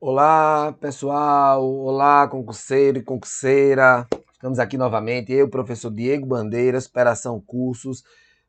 Olá, pessoal! Olá, concurseiro e concurseira! Estamos aqui novamente, eu, professor Diego Bandeira, Superação Cursos.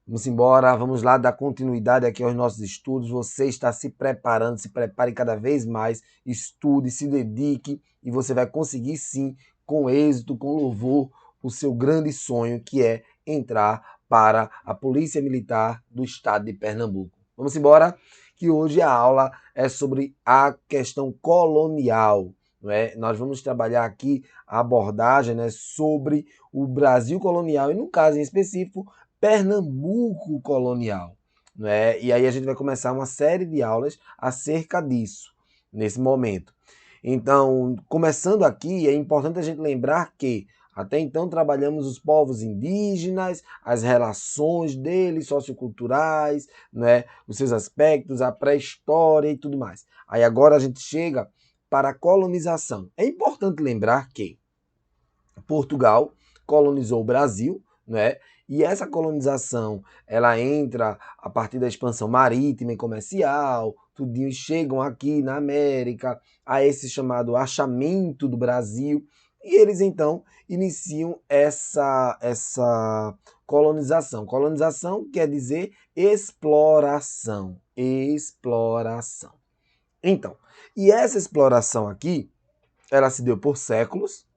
Vamos embora, vamos lá dar continuidade aqui aos nossos estudos. Você está se preparando, se prepare cada vez mais, estude, se dedique e você vai conseguir sim, com êxito, com louvor, o seu grande sonho, que é entrar para a Polícia Militar do Estado de Pernambuco. Vamos embora, que hoje a aula é sobre a questão colonial. Não é? Nós vamos trabalhar aqui a abordagem, né, sobre o Brasil colonial e, no caso em específico, Pernambuco colonial. Não é? E aí a gente vai começar uma série de aulas acerca disso, nesse momento. Então, começando aqui, é importante a gente lembrar que até então trabalhamos os povos indígenas, as relações deles socioculturais, né, os seus aspectos, a pré-história e tudo mais. Aí agora a gente chega para a colonização. É importante lembrar que Portugal colonizou o Brasil, né? E essa colonização, ela entra a partir da expansão marítima e comercial, tudinho, chegam aqui na América, a esse chamado achamento do Brasil, e eles então iniciam essa colonização. Colonização quer dizer exploração, exploração. Então, e essa exploração aqui, ela se deu por séculos,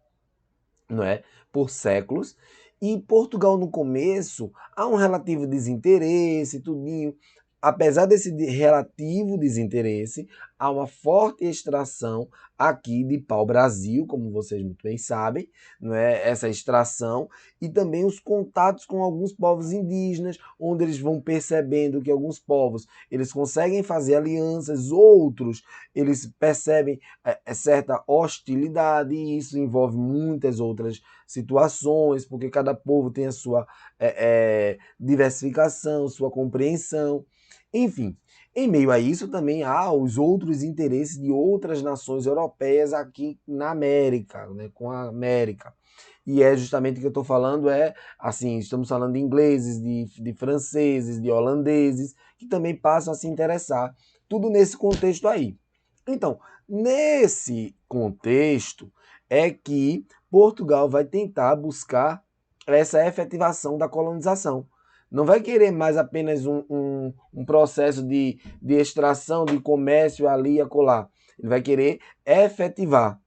não é? Por séculos. E Portugal no começo há um relativo desinteresse, tudinho. Apesar desse relativo desinteresse, há uma forte extração aqui de pau-brasil, como vocês muito bem sabem, não é? Essa extração e também os contatos com alguns povos indígenas, onde eles vão percebendo que alguns povos eles conseguem fazer alianças, outros eles percebem certa hostilidade, e isso envolve muitas outras situações, porque cada povo tem a sua diversificação, sua compreensão. Enfim, em meio a isso também há os outros interesses de outras nações europeias aqui na América, né, com a América. E é justamente o que eu estou falando, assim, estamos falando de ingleses, de franceses, de holandeses, que também passam a se interessar, tudo nesse contexto aí. Então, nesse contexto é que Portugal vai tentar buscar essa efetivação da colonização. Não vai querer mais apenas um processo de extração, de comércio ali e acolá. Ele vai querer efetivar.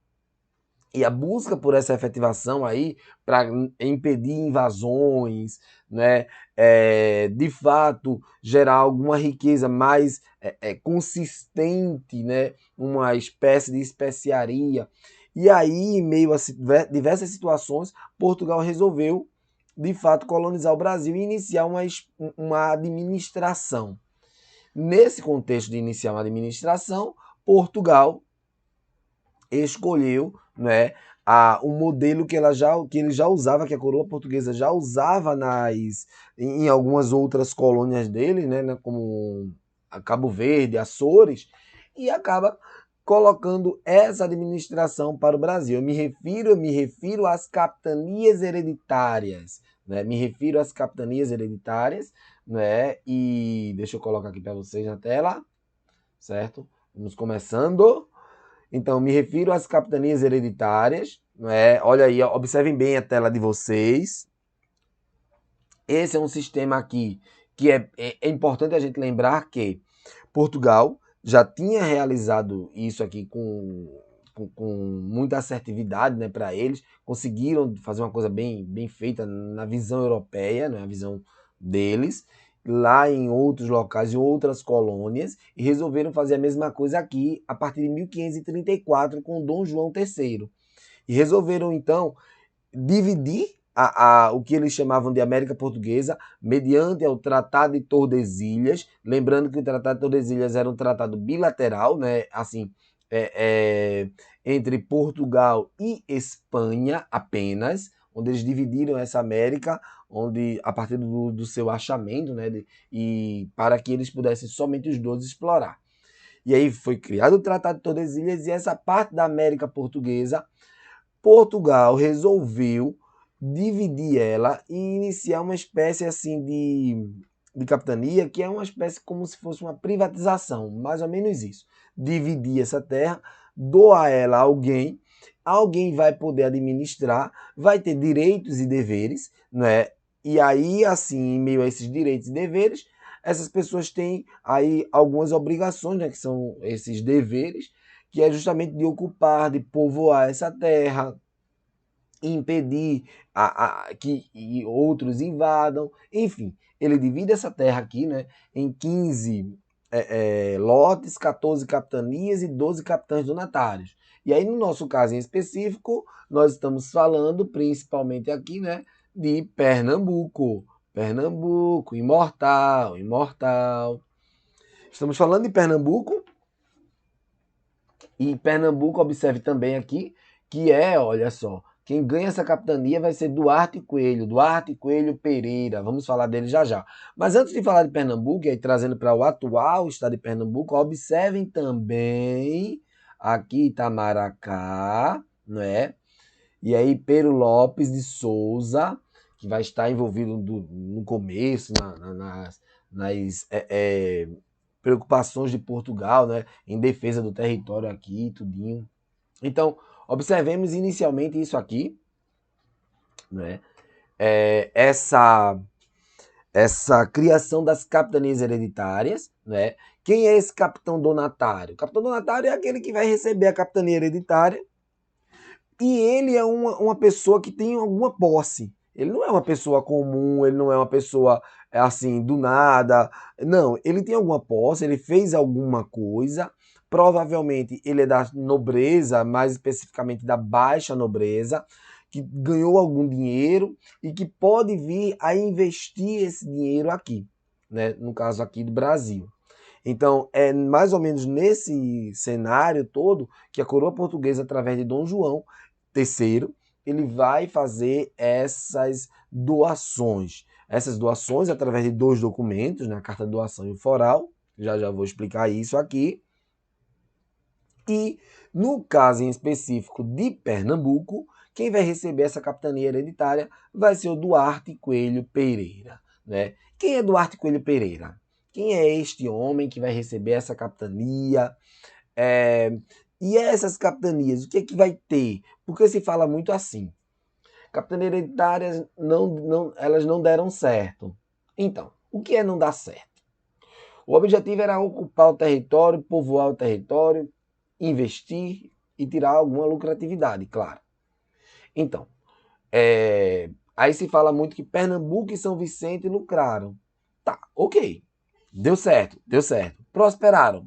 E a busca por essa efetivação aí, para impedir invasões, né, de fato gerar alguma riqueza mais consistente, né, uma espécie de especiaria. E aí, em meio a diversas situações, Portugal resolveu, de fato, colonizar o Brasil e iniciar uma administração. Nesse contexto de iniciar uma administração, Portugal escolheu, né, um modelo que ele já usava, que a coroa portuguesa já usava em algumas outras colônias dele, né, como Cabo Verde, Açores, e acaba colocando essa administração para o Brasil. Eu me refiro às capitanias hereditárias, né? Me refiro às capitanias hereditárias, né? E deixa eu colocar aqui para vocês na tela, certo? Vamos começando. Então, me refiro às capitanias hereditárias, não é? Olha aí, observem bem a tela de vocês. Esse é um sistema aqui que é importante a gente lembrar que Portugal já tinha realizado isso aqui com muita assertividade, né, para eles. Conseguiram fazer uma coisa bem feita na visão europeia, né, a visão deles, lá em outros locais, em outras colônias, e resolveram fazer a mesma coisa aqui a partir de 1534 com Dom João III. E resolveram, então, dividir o que eles chamavam de América Portuguesa mediante o Tratado de Tordesilhas, lembrando que o Tratado de Tordesilhas era um tratado bilateral, né, assim, entre Portugal e Espanha apenas, onde eles dividiram essa América, onde a partir do seu achamento, né, e para que eles pudessem somente os dois explorar. E aí foi criado o Tratado de Tordesilhas, e essa parte da América Portuguesa Portugal resolveu dividir ela e iniciar uma espécie assim de capitania, que é uma espécie como se fosse uma privatização, mais ou menos isso. Dividir essa terra doa ela a alguém, alguém vai poder administrar, vai ter direitos e deveres, né? E aí, assim, em meio a esses direitos e deveres, essas pessoas têm aí algumas obrigações, né, que são esses deveres, que é justamente de ocupar, de povoar essa terra, impedir que outros invadam, enfim, ele divide essa terra aqui, né, em 15 lotes, 14 capitanias e 12 capitães donatários. E aí, no nosso caso em específico, nós estamos falando principalmente aqui, né, de Pernambuco. Pernambuco, imortal, imortal. Estamos falando de Pernambuco, e Pernambuco, observe também aqui, que olha só, quem ganha essa capitania vai ser Duarte Coelho Pereira. Vamos falar dele já já. Mas antes de falar de Pernambuco, e aí trazendo para o atual estado de Pernambuco, observem também aqui Itamaracá, não é? E aí Pero Lopes de Souza, que vai estar envolvido no começo, nas preocupações de Portugal, né, em defesa do território aqui, tudinho. Então, observemos inicialmente isso aqui, né, essa criação das capitanias hereditárias, né? Quem é esse capitão donatário? O capitão donatário é aquele que vai receber a capitania hereditária e ele é uma pessoa que tem alguma posse. Ele não é uma pessoa comum, ele não é uma pessoa assim, do nada. Não, ele tem alguma posse, ele fez alguma coisa. Provavelmente ele é da nobreza, mais especificamente da baixa nobreza, que ganhou algum dinheiro e que pode vir a investir esse dinheiro aqui, né? No caso aqui do Brasil. Então, é mais ou menos nesse cenário todo que a coroa portuguesa, através de Dom João III, ele vai fazer essas doações. Essas doações através de 2 documentos, né, a carta de doação e o foral, já vou explicar isso aqui. E no caso em específico de Pernambuco, quem vai receber essa capitania hereditária vai ser o Duarte Coelho Pereira, né? Quem é Duarte Coelho Pereira? Quem é este homem que vai receber essa capitania? E essas capitanias, o que é que vai ter? Porque se fala muito assim, capitanias hereditárias elas não deram certo. Então, o que é não dar certo? O objetivo era ocupar o território, povoar o território, investir e tirar alguma lucratividade, claro. Então, aí se fala muito que Pernambuco e São Vicente lucraram. Tá, ok. Deu certo, deu certo. Prosperaram.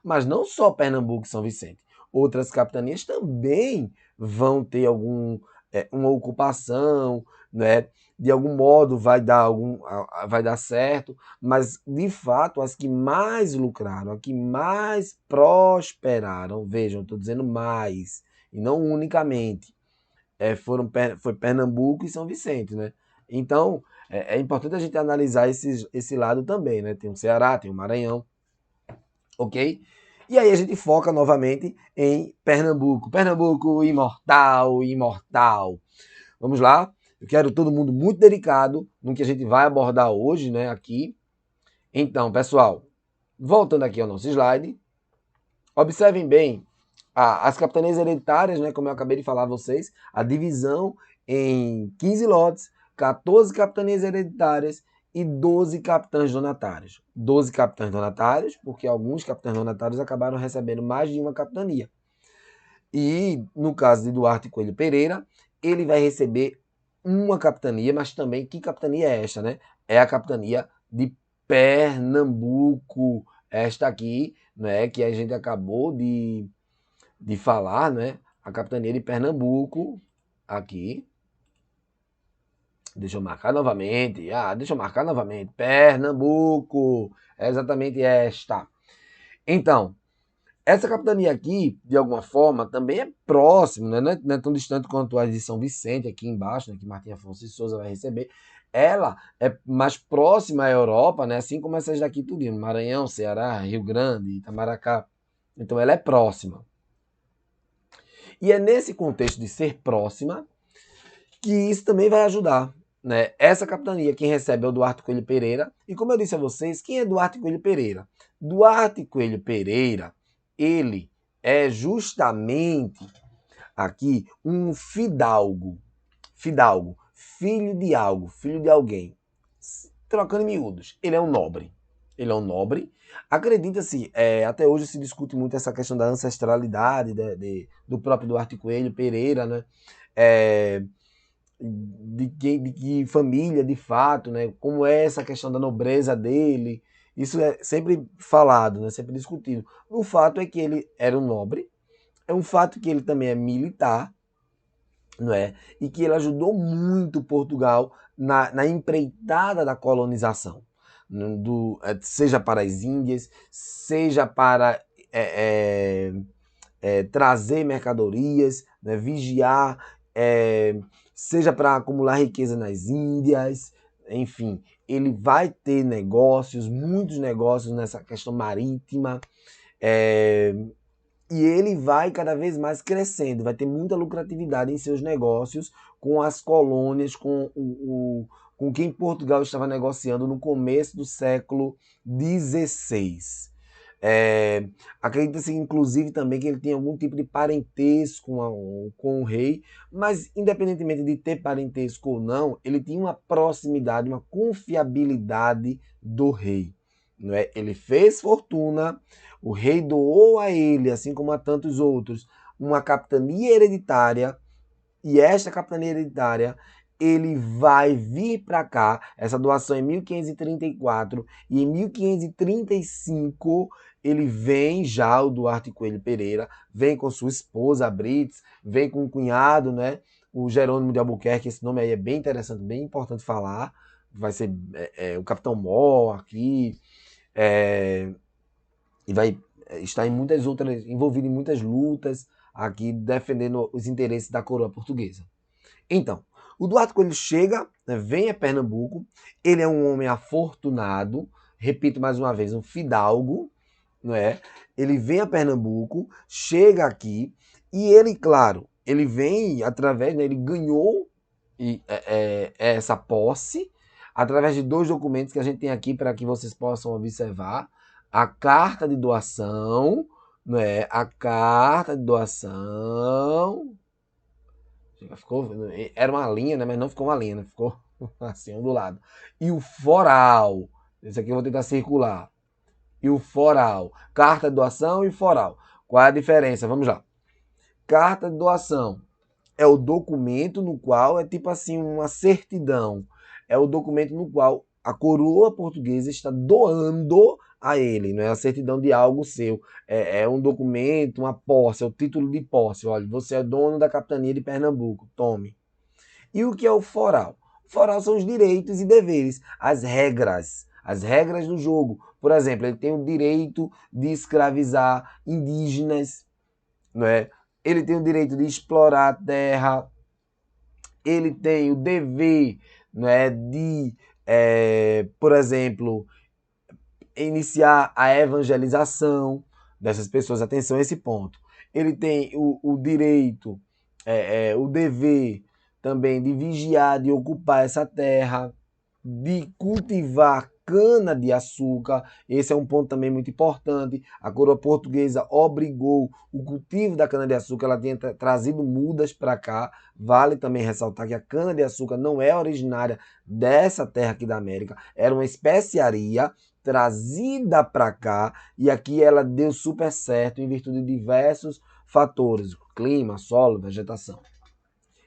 Mas não só Pernambuco e São Vicente. Outras capitanias também vão ter uma ocupação, né? De algum modo vai dar certo, mas de fato as que mais lucraram, as que mais prosperaram, vejam, estou dizendo mais, e não unicamente, foi Pernambuco e São Vicente, né? Então, é importante a gente analisar esse lado também, né? Tem o Ceará, tem o Maranhão, ok? E aí a gente foca novamente em Pernambuco. Pernambuco, imortal, imortal. Vamos lá? Eu quero todo mundo muito dedicado no que a gente vai abordar hoje, né? Aqui. Então, pessoal, voltando aqui ao nosso slide, observem bem as capitanias hereditárias, né? Como eu acabei de falar a vocês, a divisão em 15 lotes, 14 capitanias hereditárias e 12 capitães donatários. 12 capitães donatários, porque alguns capitães donatários acabaram recebendo mais de uma capitania. E no caso de Duarte Coelho Pereira, ele vai receber uma capitania, mas também que capitania é esta, né? É a capitania de Pernambuco. Esta aqui, né, que a gente acabou de falar, né? A capitania de Pernambuco, aqui. Deixa eu marcar novamente. Pernambuco. É exatamente esta. Então, essa capitania aqui, de alguma forma, também é próximo, né? Não é tão distante quanto a de São Vicente, aqui embaixo, né? Que Martim Afonso de Souza vai receber. Ela é mais próxima à Europa, né? Assim como essas daqui tudinho. Maranhão, Ceará, Rio Grande, Itamaracá. Então ela é próxima. E é nesse contexto de ser próxima que isso também vai ajudar, né? Essa capitania quem recebe é o Duarte Coelho Pereira. E como eu disse a vocês, quem é Duarte Coelho Pereira? Duarte Coelho Pereira, ele é justamente aqui um fidalgo. Fidalgo, filho de algo, filho de alguém. Trocando em miúdos, ele é um nobre. Ele é um nobre. Acredita-se, até hoje se discute muito essa questão da ancestralidade do próprio Duarte Coelho Pereira, né? De que família, de fato, né? Como é essa questão da nobreza dele. Isso é sempre falado, né? Sempre discutido. O fato é que ele era um nobre. É um fato que ele também é militar, não é? E que ele ajudou muito Portugal na empreitada da colonização, seja para as Índias, seja para trazer mercadorias, né, vigiar, seja para acumular riqueza nas Índias, enfim, ele vai ter negócios, muitos negócios nessa questão marítima, e ele vai cada vez mais crescendo, vai ter muita lucratividade em seus negócios com as colônias, com quem Portugal estava negociando no começo do século XVI. Acredita-se, inclusive, também que ele tem algum tipo de parentesco com o rei, mas, independentemente de ter parentesco ou não, ele tinha uma proximidade, uma confiabilidade do rei. Não é? Ele fez fortuna, o rei doou a ele, assim como a tantos outros, uma capitania hereditária, e esta capitania hereditária ele vai vir para cá, essa doação em 1534, e em 1535 ele vem já, o Duarte Coelho Pereira, vem com sua esposa, a Brits, vem com o cunhado, né, o Jerônimo de Albuquerque, esse nome aí é bem interessante, bem importante falar, vai ser o Capitão Mor aqui, e vai estar em muitas outras, envolvido em muitas lutas aqui, defendendo os interesses da coroa portuguesa. Então, o Duarte Coelho chega, né, vem a Pernambuco, ele é um homem afortunado, repito mais uma vez, um fidalgo, não é? Ele vem a Pernambuco, chega aqui, e ele, claro, ele vem através, né, ele ganhou essa posse, através de dois documentos que a gente tem aqui para que vocês possam observar, a carta de doação, não é? A carta de doação, ficou, era uma linha, né? Mas não ficou uma linha, né? Ficou assim, um do lado. E o foral. Esse aqui eu vou tentar circular. E o foral. Carta de doação e foral. Qual é a diferença? Vamos lá. Carta de doação é o documento no qual é tipo assim uma certidão. É o documento no qual a coroa portuguesa está doando a ele, não é a certidão de algo seu. É um documento, uma posse, é o título de posse. Olha, você é dono da capitania de Pernambuco, tome. E o que é o foral? O foral são os direitos e deveres, as regras do jogo. Por exemplo, ele tem o direito de escravizar indígenas, não é? Ele tem o direito de explorar a terra, ele tem o dever, não é, de, por exemplo, iniciar a evangelização dessas pessoas. Atenção a esse ponto. Ele tem o direito, o dever também de vigiar, de ocupar essa terra, de cultivar cana de açúcar. Esse é um ponto também muito importante. A coroa portuguesa obrigou o cultivo da cana de açúcar, ela tinha trazido mudas para cá. Vale também ressaltar que a cana de açúcar não é originária dessa terra aqui da América, era uma especiaria trazida para cá, e aqui ela deu super certo em virtude de diversos fatores: clima, solo, vegetação.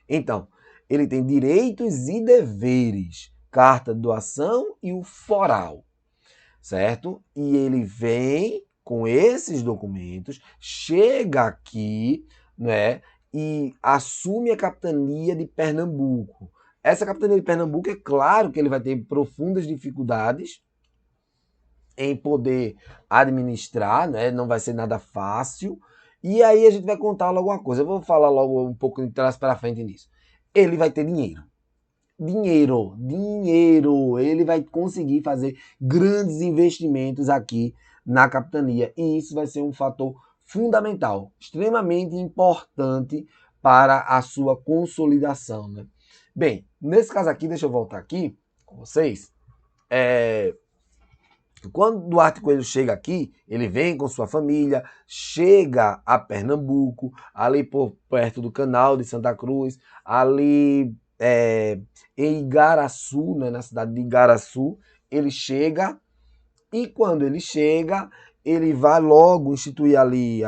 Então, ele tem direitos e deveres, carta de doação e o foral, certo? E ele vem com esses documentos, chega aqui, né, e assume a capitania de Pernambuco. Essa capitania de Pernambuco, é claro que ele vai ter profundas dificuldades em poder administrar, né? Não vai ser nada fácil. E aí a gente vai contar logo uma coisa. Eu vou falar logo um pouco de trás para frente nisso. Ele vai ter dinheiro. Dinheiro, dinheiro. Ele vai conseguir fazer grandes investimentos aqui na capitania. E isso vai ser um fator fundamental, extremamente importante para a sua consolidação, né? Bem, nesse caso aqui, deixa eu voltar aqui com vocês. Quando Duarte Coelho chega aqui, ele vem com sua família, chega a Pernambuco, ali por perto do Canal de Santa Cruz, ali em Igaraçu, né, na cidade de Igaraçu, ele chega, e quando ele chega, ele vai logo instituir ali,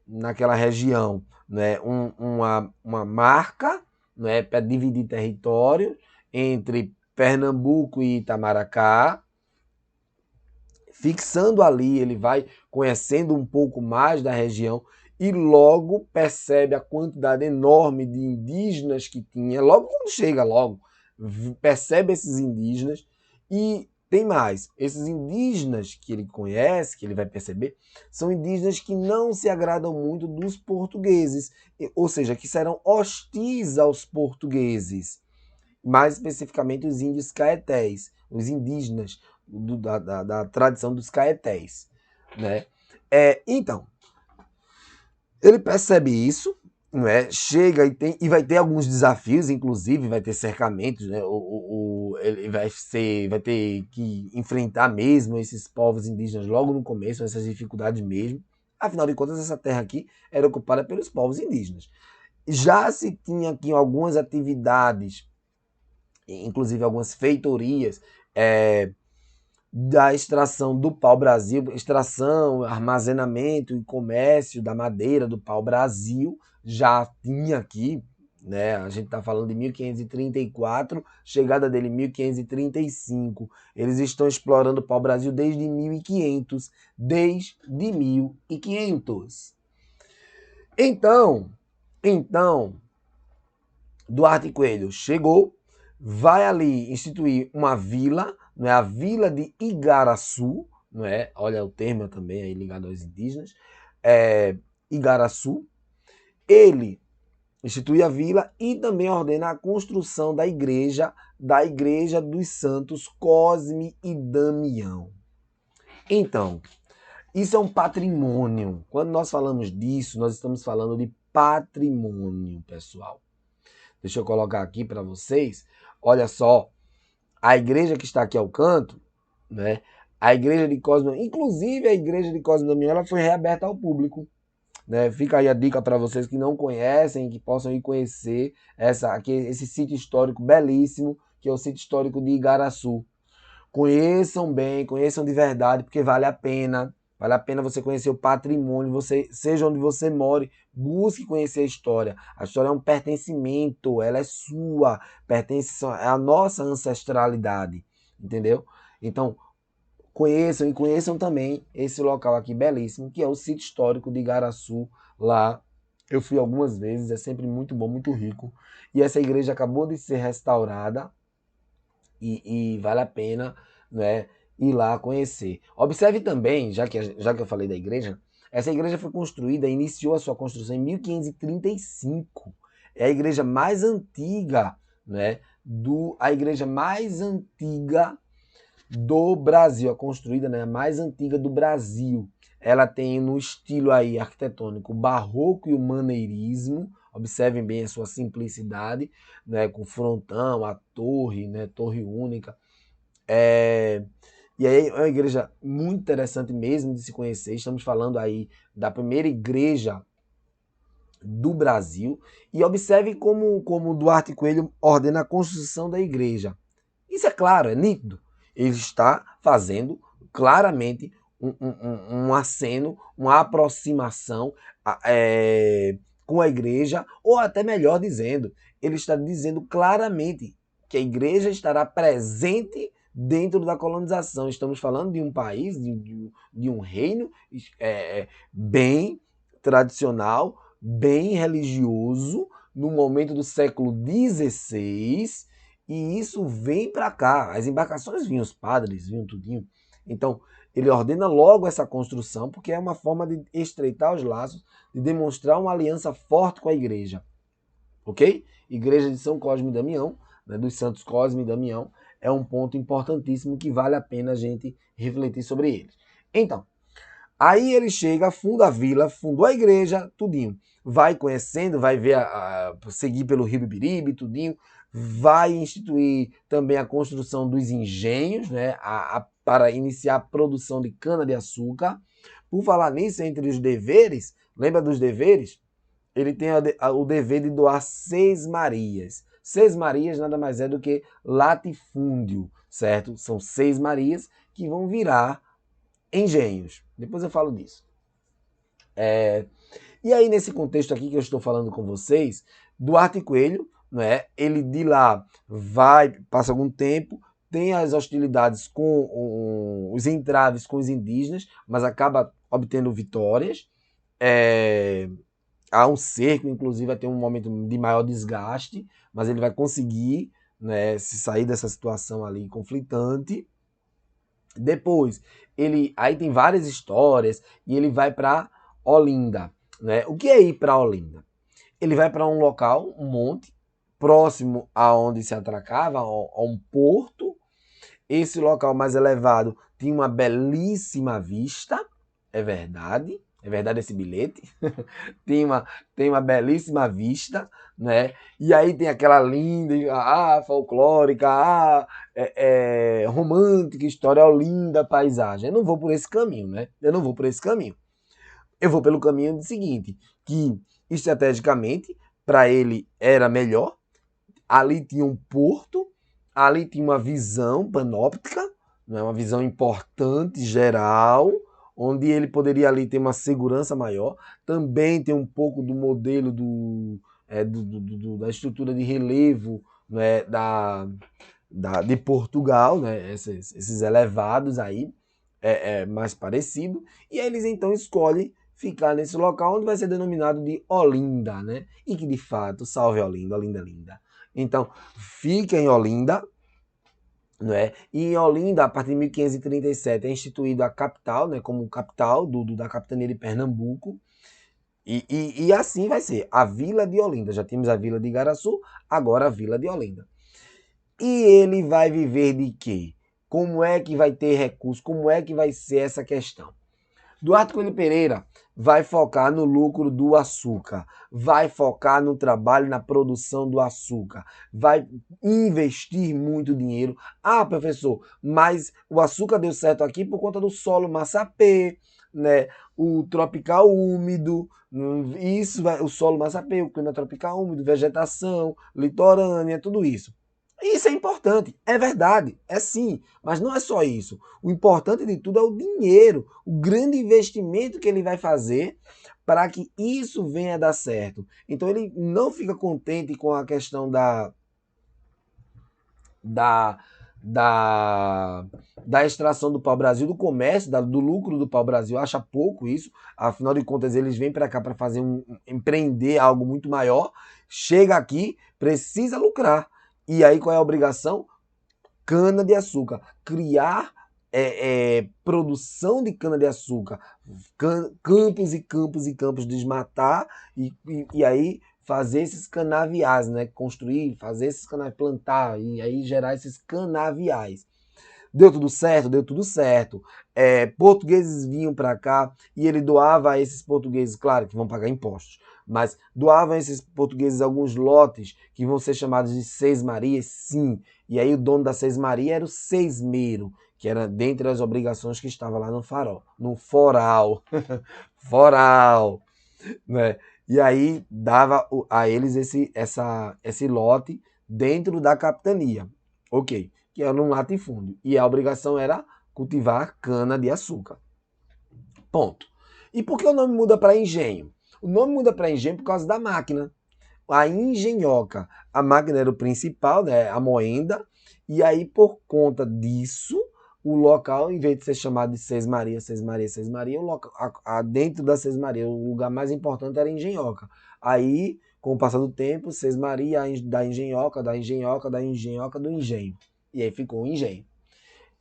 naquela região, né, uma marca, né, para dividir território entre Pernambuco e Itamaracá. Fixando ali, ele vai conhecendo um pouco mais da região e logo percebe a quantidade enorme de indígenas que tinha. Logo quando chega, percebe esses indígenas e tem mais. Esses indígenas que ele conhece, que ele vai perceber, são indígenas que não se agradam muito dos portugueses, ou seja, que serão hostis aos portugueses. Mais especificamente os índios caetés, os indígenas da tradição dos caetés, né? Então, ele percebe isso, não é? Chega e vai ter alguns desafios, inclusive vai ter cercamentos, né? Ele vai ter que enfrentar mesmo esses povos indígenas logo no começo, essas dificuldades mesmo. Afinal de contas, essa terra aqui era ocupada pelos povos indígenas. Já se tinha aqui algumas atividades, inclusive algumas feitorias, da extração do pau-brasil, extração, armazenamento e comércio da madeira do pau-brasil, já tinha aqui, né? A gente está falando de 1534, chegada dele em 1535. Eles estão explorando o pau-brasil desde 1500. Desde 1500. Então, Duarte Coelho chegou, vai ali instituir uma vila, não é? A vila de Igaraçu, não é? Olha o termo também aí ligado aos indígenas, Igaraçu. Ele institui a vila e também ordena a construção da igreja dos santos Cosme e Damião. Então, isso é um patrimônio. Quando nós falamos disso, nós estamos falando de patrimônio, pessoal. Deixa eu colocar aqui para vocês. Olha só, a igreja que está aqui ao canto, né? A igreja de Cosme, inclusive a igreja de Cosme e Damião, ela foi reaberta ao público, né? Fica aí a dica para vocês que não conhecem, que possam ir conhecer esse sítio histórico belíssimo, que é o sítio histórico de Igaraçu. Conheçam bem, conheçam de verdade, porque vale a pena. Vale a pena você conhecer o patrimônio, seja onde você more, busque conhecer a história. A história é um pertencimento, ela é sua, pertence à nossa ancestralidade, entendeu? Então, conheçam e conheçam também esse local aqui belíssimo, que é o sítio histórico de Igaraçu. Lá eu fui algumas vezes, é sempre muito bom, muito rico. E essa igreja acabou de ser restaurada e vale a pena, né, ir lá conhecer. Observe também, já que eu falei da igreja, essa igreja foi construída, iniciou a sua construção em 1535. É a igreja mais antiga, né, a igreja mais antiga do Brasil, a construída, né, a mais antiga do Brasil. Ela tem no estilo aí arquitetônico o barroco e o maneirismo. Observem bem a sua simplicidade, né, com frontão, a torre, né, torre única. E aí é uma igreja muito interessante mesmo de se conhecer. Estamos falando aí da primeira igreja do Brasil. E observe como Duarte Coelho ordena a construção da igreja. Isso é claro, é nítido. Ele está fazendo claramente um aceno, uma aproximação com a igreja, ou até melhor dizendo, ele está dizendo claramente que a igreja estará presente dentro da colonização. Estamos falando de um país, de um reino bem tradicional, bem religioso, no momento do século XVI, e isso vem para cá. As embarcações vinham, os padres vinham tudinho. Então, ele ordena logo essa construção, porque é uma forma de estreitar os laços, de demonstrar uma aliança forte com a igreja. Ok? Igreja de São Cosme e Damião, né, dos santos Cosme e Damião, é um ponto importantíssimo que vale a pena a gente refletir sobre eles. Então, aí ele chega, funda a vila, fundou a igreja, tudinho. Vai conhecendo, vai ver, seguir pelo Rio Bibiribe, tudinho. Vai instituir também a construção dos engenhos, né? A para iniciar a produção de cana-de-açúcar. Por falar nisso, entre os deveres, lembra dos deveres? Ele tem o dever de doar 6 Marias. 6 Marias nada mais é do que latifúndio, certo? São 6 Marias que vão virar engenhos. Depois eu falo disso. E aí, nesse contexto aqui que eu estou falando com vocês, Duarte Coelho, né, ele de lá passa algum tempo, tem as hostilidades com os entraves com os indígenas, mas acaba obtendo vitórias. Há um cerco, inclusive, vai ter um momento de maior desgaste, mas ele vai conseguir, né, se sair dessa situação ali conflitante. Depois, aí tem várias histórias e ele vai para Olinda. Né? O que é ir para Olinda? Ele vai para um local, um monte, próximo a onde se atracava, a um porto. Esse local mais elevado tinha uma belíssima vista, é verdade esse bilhete, tem uma belíssima vista, né? E aí tem aquela linda, folclórica, romântica história, linda paisagem. Eu não vou por esse caminho, né? Eu vou pelo caminho seguinte, que estrategicamente, para ele era melhor, ali tinha um porto, ali tinha uma visão panóptica, né, uma visão importante, geral, onde ele poderia ali ter uma segurança maior. Também tem um pouco do modelo da estrutura de relevo, né, de Portugal, né, esses elevados aí, mais parecido. E aí eles então escolhem ficar nesse local onde vai ser denominado de Olinda, né? E que de fato, salve Olinda, Olinda linda. Então, fica em Olinda, não é? E em Olinda, a partir de 1537, é instituída a capital, né, como capital da capitania de Pernambuco. E assim vai ser, a Vila de Olinda. Já tínhamos a Vila de Igaraçu, agora a Vila de Olinda. E ele vai viver de quê? Como é que vai ter recurso? Como é que vai ser essa questão? Duarte Coelho Pereira vai focar no lucro do açúcar, vai focar no trabalho, na produção do açúcar, vai investir muito dinheiro. Ah, professor, mas o açúcar deu certo aqui por conta do solo massapê, né? O tropical úmido, o solo massapê, o clima tropical úmido, vegetação, litorânea, tudo isso. Isso é importante, é verdade, é sim, mas não é só isso. O importante de tudo é o dinheiro, o grande investimento que ele vai fazer para que isso venha a dar certo. Então ele não fica contente com a questão da extração do pau-brasil, do comércio, do lucro do pau-brasil, acha pouco isso. Afinal de contas, eles vêm para cá para fazer empreender algo muito maior, chega aqui, precisa lucrar. E aí qual é a obrigação? Cana-de-açúcar. Criar produção de cana-de-açúcar. Campos e campos e campos, desmatar e aí fazer esses canaviais, né? Construir, fazer esses canaviais, plantar e aí gerar esses canaviais. Deu tudo certo? Deu tudo certo. Portugueses vinham para cá e ele doava a esses portugueses, claro que vão pagar impostos, mas doavam a esses portugueses alguns lotes que vão ser chamados de Seis Marias, sim. E aí o dono da Seis Marias era o Seismeiro, que era dentre as obrigações que estava lá no foral. Foral, né? E aí dava a eles esse lote dentro da capitania. Ok, que era um latifúndio. E a obrigação era cultivar cana-de-açúcar. Ponto. E por que o nome muda para engenho? O nome muda para engenho por causa da máquina. A engenhoca. A máquina era o principal, né? A moenda. E aí, por conta disso, o local, em vez de ser chamado de Seis Marias, dentro da Seis Marias, o lugar mais importante era a engenhoca. Aí, com o passar do tempo, Seis Marias, da engenhoca, da engenhoca, da engenhoca, do engenho. E aí ficou o engenho.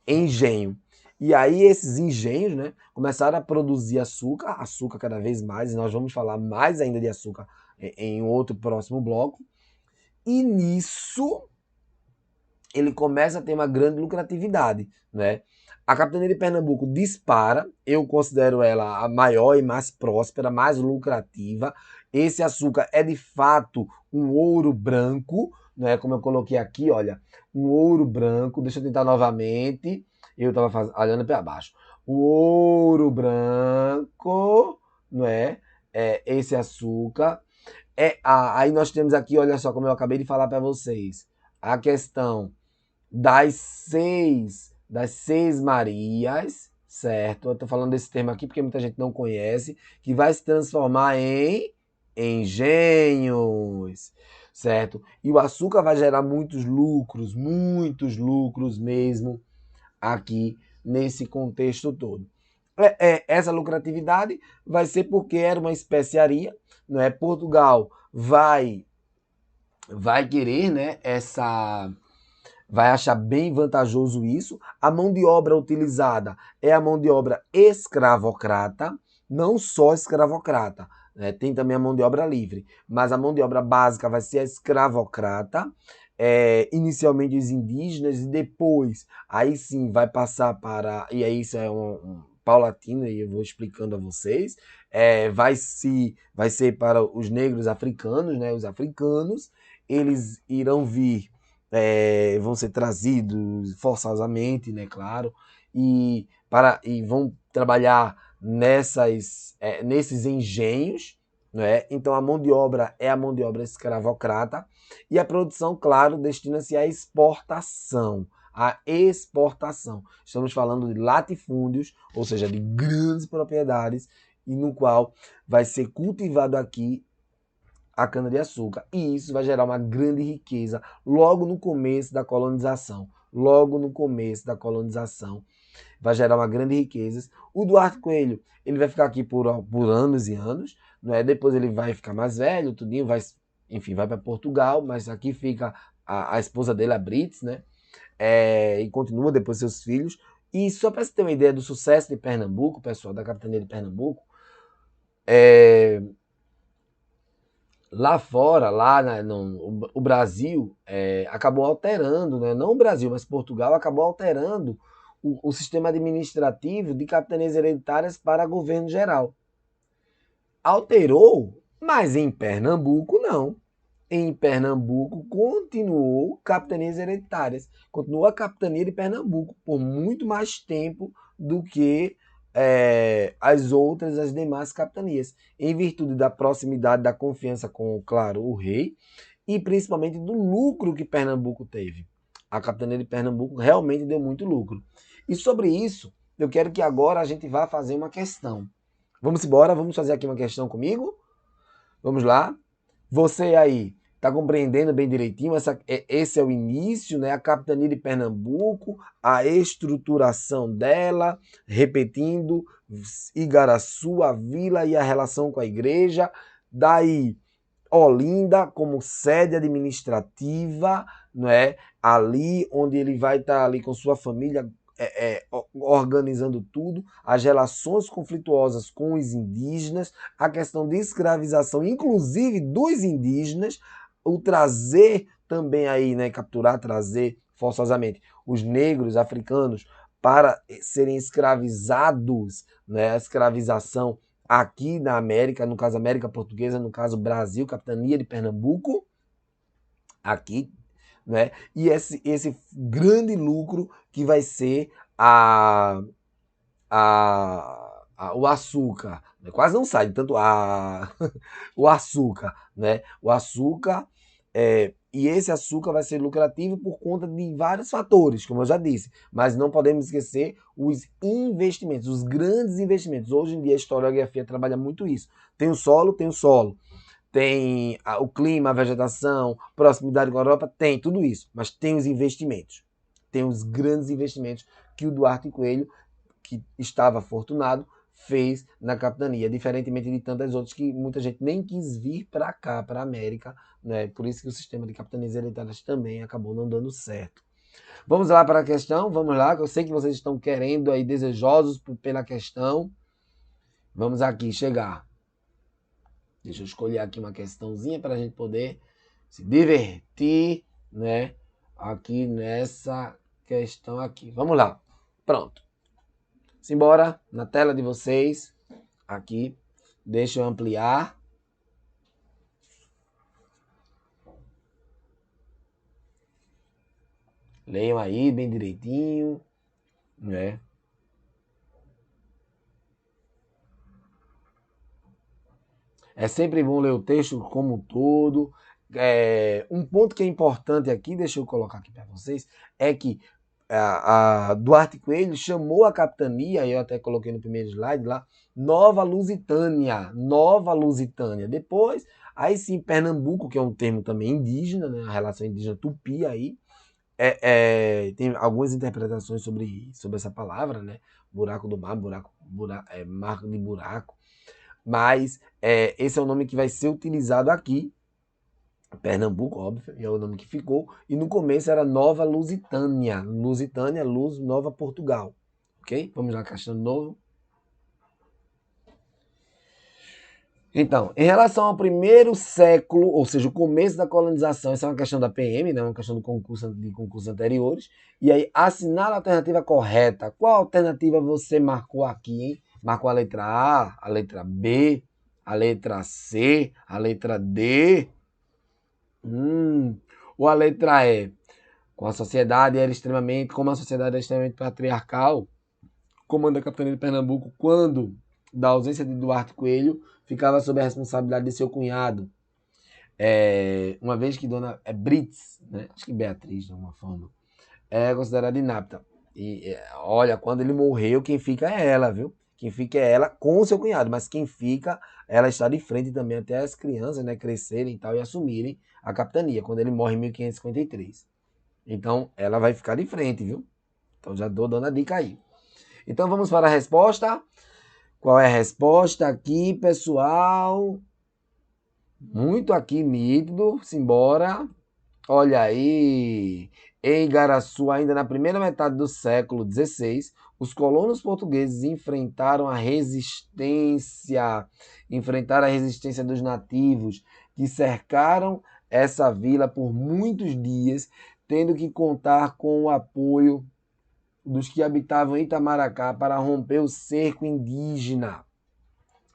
Engenho. E aí esses engenhos, né, começaram a produzir açúcar cada vez mais, e nós vamos falar mais ainda de açúcar em outro próximo bloco. E nisso ele começa a ter uma grande lucratividade, né? A capitania de Pernambuco dispara, eu considero ela a maior e mais próspera, mais lucrativa. Esse açúcar é de fato um ouro branco, né? Como eu coloquei aqui, olha, um ouro branco. Deixa eu tentar novamente. Eu estava olhando para baixo. O ouro branco, não é? Esse açúcar. Aí nós temos aqui, olha só como eu acabei de falar para vocês, a questão das seis Marias, certo? Eu estou falando desse termo aqui porque muita gente não conhece, que vai se transformar em engenhos, certo? E o açúcar vai gerar muitos lucros mesmo aqui nesse contexto todo. Essa lucratividade vai ser porque era uma especiaria, não é? Portugal vai querer, né, vai achar bem vantajoso isso. A mão de obra utilizada é a mão de obra escravocrata, não só escravocrata, né? Tem também a mão de obra livre, mas a mão de obra básica vai ser a escravocrata, inicialmente os indígenas e depois, aí sim, vai passar para, e aí isso é um paulatino, e eu vou explicando a vocês, vai ser para os negros africanos, né? Os africanos, eles irão vir, vão ser trazidos forçosamente, né, claro, e vão trabalhar nesses engenhos, né? Então a mão de obra é a mão de obra escravocrata e a produção, claro, destina-se à exportação. A exportação. Estamos falando de latifúndios, ou seja, de grandes propriedades, e no qual vai ser cultivado aqui a cana-de-açúcar. E isso vai gerar uma grande riqueza logo no começo da colonização. Logo no começo da colonização. Vai gerar uma grande riqueza. O Duarte Coelho, ele vai ficar aqui por anos e anos. Não é? Depois ele vai ficar mais velho, tudinho, enfim, vai para Portugal, mas aqui fica a esposa dele, a Brits, né? E continua depois seus filhos. E só para você ter uma ideia do sucesso de Pernambuco, pessoal, da capitania de Pernambuco, lá fora, o Brasil acabou alterando, né? Não o Brasil, mas Portugal acabou alterando o sistema administrativo de capitanias hereditárias para governo geral. Alterou, mas em Pernambuco não. Em Pernambuco continuou capitanias hereditárias. Continuou a capitania de Pernambuco por muito mais tempo do que as demais capitanias, em virtude da proximidade, da confiança com, claro, o rei e principalmente do lucro que Pernambuco teve. A capitania de Pernambuco realmente deu muito lucro. E sobre isso, eu quero que agora a gente vá fazer uma questão. Vamos embora, vamos fazer aqui uma questão comigo? Vamos lá? Você aí está compreendendo bem direitinho? Esse é o início, né? A capitania de Pernambuco, a estruturação dela, repetindo, Igaraçu, a vila e a relação com a igreja. Daí, Olinda como sede administrativa, não é? Ali onde ele vai estar ali com sua família, organizando tudo, as relações conflituosas com os indígenas, a questão de escravização, inclusive dos indígenas, o trazer também aí, né, capturar, trazer forçosamente os negros africanos para serem escravizados, né, a escravização aqui na América, no caso América Portuguesa, no caso Brasil, capitania de Pernambuco, aqui, né? E esse grande lucro que vai ser o açúcar, né? Quase não sai, tanto o açúcar, né? O açúcar, e esse açúcar vai ser lucrativo por conta de vários fatores, como eu já disse, mas não podemos esquecer os investimentos, os grandes investimentos. Hoje em dia a historiografia trabalha muito isso. Tem o solo, tem o clima, a vegetação, proximidade com a Europa, tem tudo isso, mas tem os investimentos. Tem os grandes investimentos que o Duarte Coelho, que estava afortunado, fez na capitania, diferentemente de tantas outras que muita gente nem quis vir para cá, para a América, né? Por isso que o sistema de capitanias hereditárias também acabou não dando certo. Vamos lá para a questão, vamos lá, que eu sei que vocês estão querendo aí, desejosos pela questão. Vamos aqui chegar. Deixa eu escolher aqui uma questãozinha para a gente poder se divertir, né? Aqui nessa questão aqui. Vamos lá. Pronto. Simbora na tela de vocês. Aqui. Deixa eu ampliar. Leiam aí bem direitinho. né? É sempre bom ler o texto como um todo. Um ponto que é importante aqui, deixa eu colocar aqui para vocês, é que a Duarte Coelho chamou a capitania, eu até coloquei no primeiro slide lá, Nova Lusitânia. Nova Lusitânia. Depois, aí sim, Pernambuco, que é um termo também indígena, né? A relação indígena tupi aí. Tem algumas interpretações sobre essa palavra, né? Buraco do mar, marco de buraco. Mas esse é o nome que vai ser utilizado aqui. Pernambuco, óbvio, é o nome que ficou. E no começo era Nova Lusitânia. Lusitânia, Luz, Nova Portugal. Ok? Vamos lá, questão de novo. Então, em relação ao primeiro século, ou seja, o começo da colonização, essa é uma questão da PM, né? Uma questão de concursos anteriores. E aí, assinala a alternativa correta. Qual alternativa você marcou aqui, hein? Marcou a letra A, a letra B, a letra C, a letra D. Ou a letra E. Como a sociedade era extremamente patriarcal, comando da capitania de Pernambuco, quando, da ausência de Duarte Coelho, ficava sob a responsabilidade de seu cunhado. Uma vez que Dona Brits, né? Acho que Beatriz, de alguma forma, é considerada inapta. E olha, quando ele morreu, quem fica é ela, viu? Quem fica é ela com o seu cunhado, mas quem fica, ela está de frente também até as crianças, né, crescerem e tal, e assumirem a capitania, quando ele morre em 1553. Então, ela vai ficar de frente, viu? Então, já estou dando a dica aí. Então, vamos para a resposta. Qual é a resposta aqui, pessoal? Muito aqui nítido, simbora. Olha aí, em Igaraçu, ainda na primeira metade do século XVI, os colonos portugueses enfrentaram a resistência dos nativos, que cercaram essa vila por muitos dias, tendo que contar com o apoio dos que habitavam Itamaracá para romper o cerco indígena.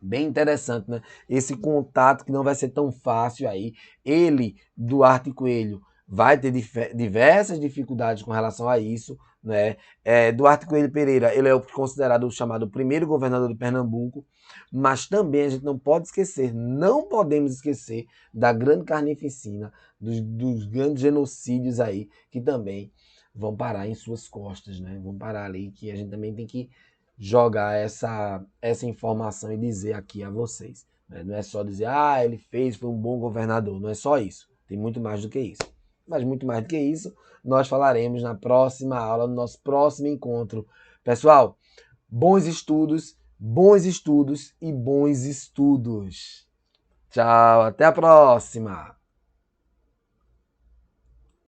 Bem interessante, né? Esse contato que não vai ser tão fácil aí. Ele, Duarte Coelho, vai ter diversas dificuldades com relação a isso, né? Duarte Coelho Pereira, ele é considerado o chamado primeiro governador de Pernambuco, mas também a gente não pode esquecer, não podemos esquecer da grande carnificina, dos grandes genocídios aí, que também vão parar em suas costas, né? Vão parar ali, que a gente também tem que jogar essa informação e dizer aqui a vocês. Né? Não é só dizer, ele foi um bom governador. Não é só isso. Tem muito mais do que isso. Mas muito mais do que isso, nós falaremos na próxima aula, no nosso próximo encontro. Pessoal, bons estudos e bons estudos. Tchau, até a próxima!